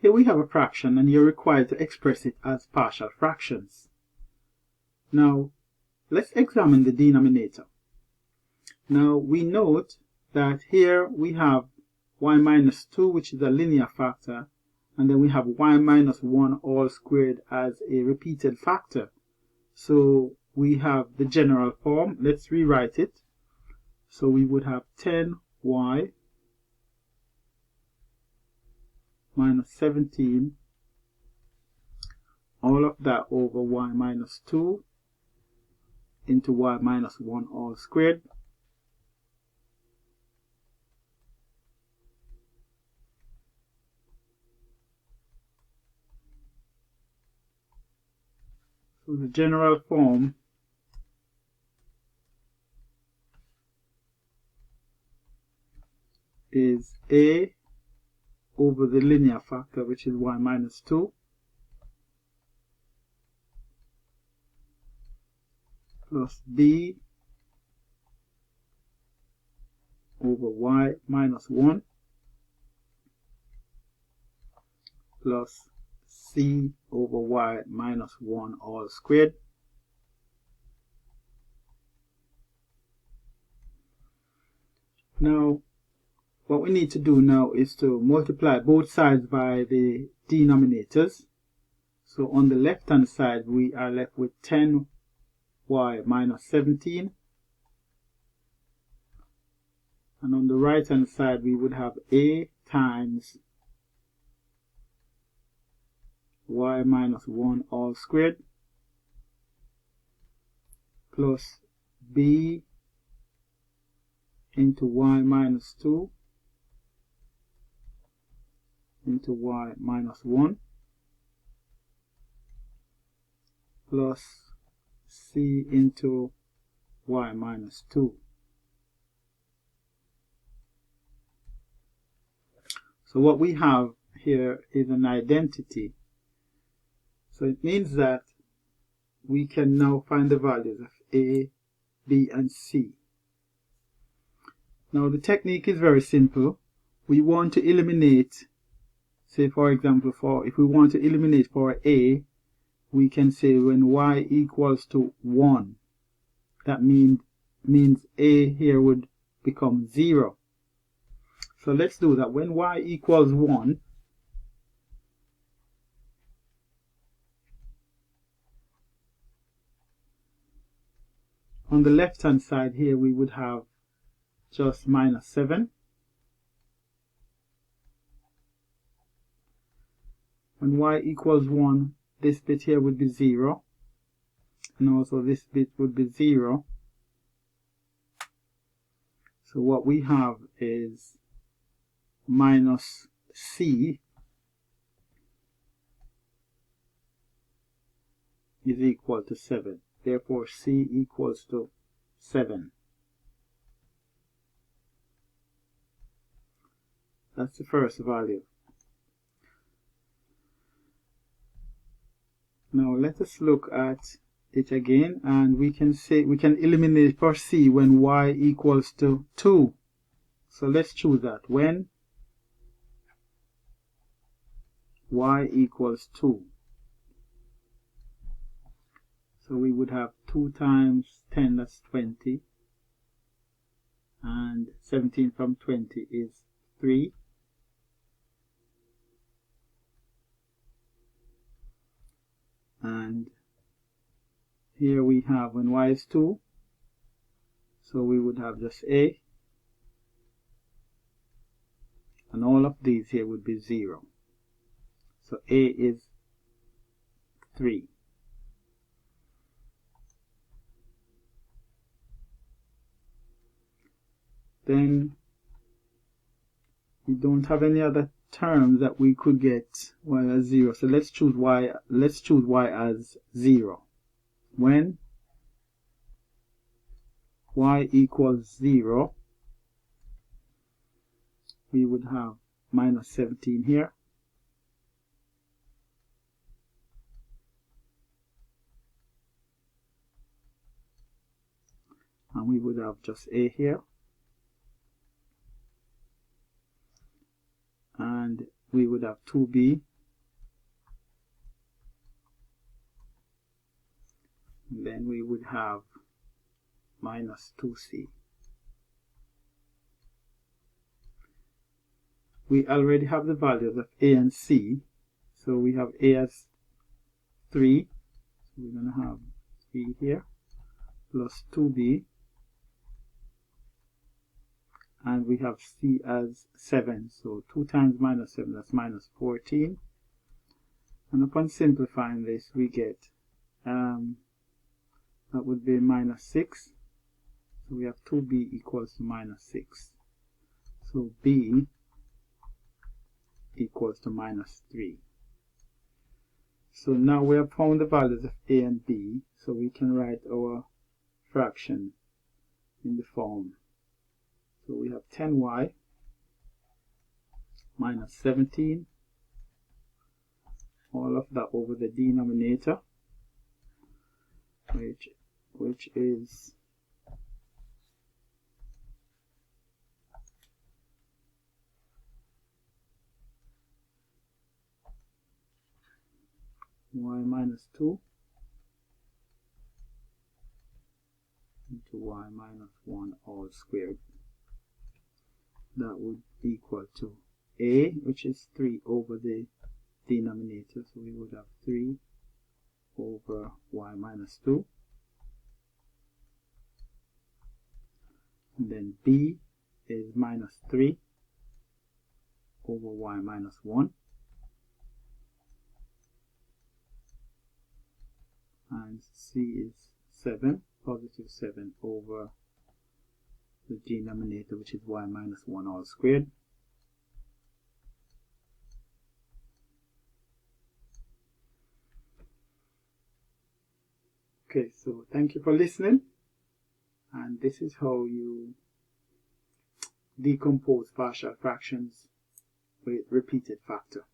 here we have a fraction and you're required to express it as partial fractions. Now, let's examine the denominator. Now, we note that here we have y minus 2, which is a linear factor, and then we have y minus 1 all squared as a repeated factor. So we have the general form. Let's rewrite it. So we would have 10y minus 17, all of that over y minus 2 into y minus 1 all squared. So the general form is a over the linear factor, which is y minus 2, plus b over y minus 1, plus c over y minus 1 all squared. Now, what we need to do now is to multiply both sides by the denominators. So on the left hand side we are left with 10y minus 17, and on the right hand side we would have a times y minus 1 all squared plus b into y minus 2 into y minus 1 plus c into y minus 2. So what we have here is an identity. So it means that we can now find the values of a, b, and c. Now the technique is very simple. We want to eliminate, say for example, if we want to eliminate for a, we can say when y equals to 1, that means a here would become 0. So let's do that. When y equals 1, on the left hand side here we would have just minus 7. When y equals 1, this bit here would be 0, and also this bit would be 0. So what we have is minus c is equal to 7. Therefore c equals to 7. That's the first value. Now let us look at it again, and we can eliminate for c when y equals to 2. So let's choose that. When y equals 2. So we would have 2 times 10, that's 20. And 17 from 20 is 3. And here we have when y is 2, so we would have just a, and all of these here would be 0. So a is 3. Then we don't have any other terms that we could get y as 0. So let's choose y as 0. When y equals 0, we would have minus 17 here. And we would have just a here. And we would have 2b And then we would have minus 2c. We already have the values of a and c, so we have a as 3, so we're going to have 3 here, plus 2b, and we have c as 7, so 2 times minus 7, that's minus 14, and upon simplifying this we get that would be minus 6, so we have 2b equals to minus 6, so b equals to minus 3. So now we have found the values of a and b, so we can write our fraction in the form. So we have 10y minus 17, all of that over the denominator, which is y minus 2 into y minus 1 all squared. That would equal to a, which is 3 over the denominator, so we would have 3 over y minus 2, and then b is minus 3 over y minus 1, and c is 7, positive 7 over the denominator, which is y minus 1 all squared. Okay, so thank you for listening, and this is how you decompose partial fractions with repeated factor.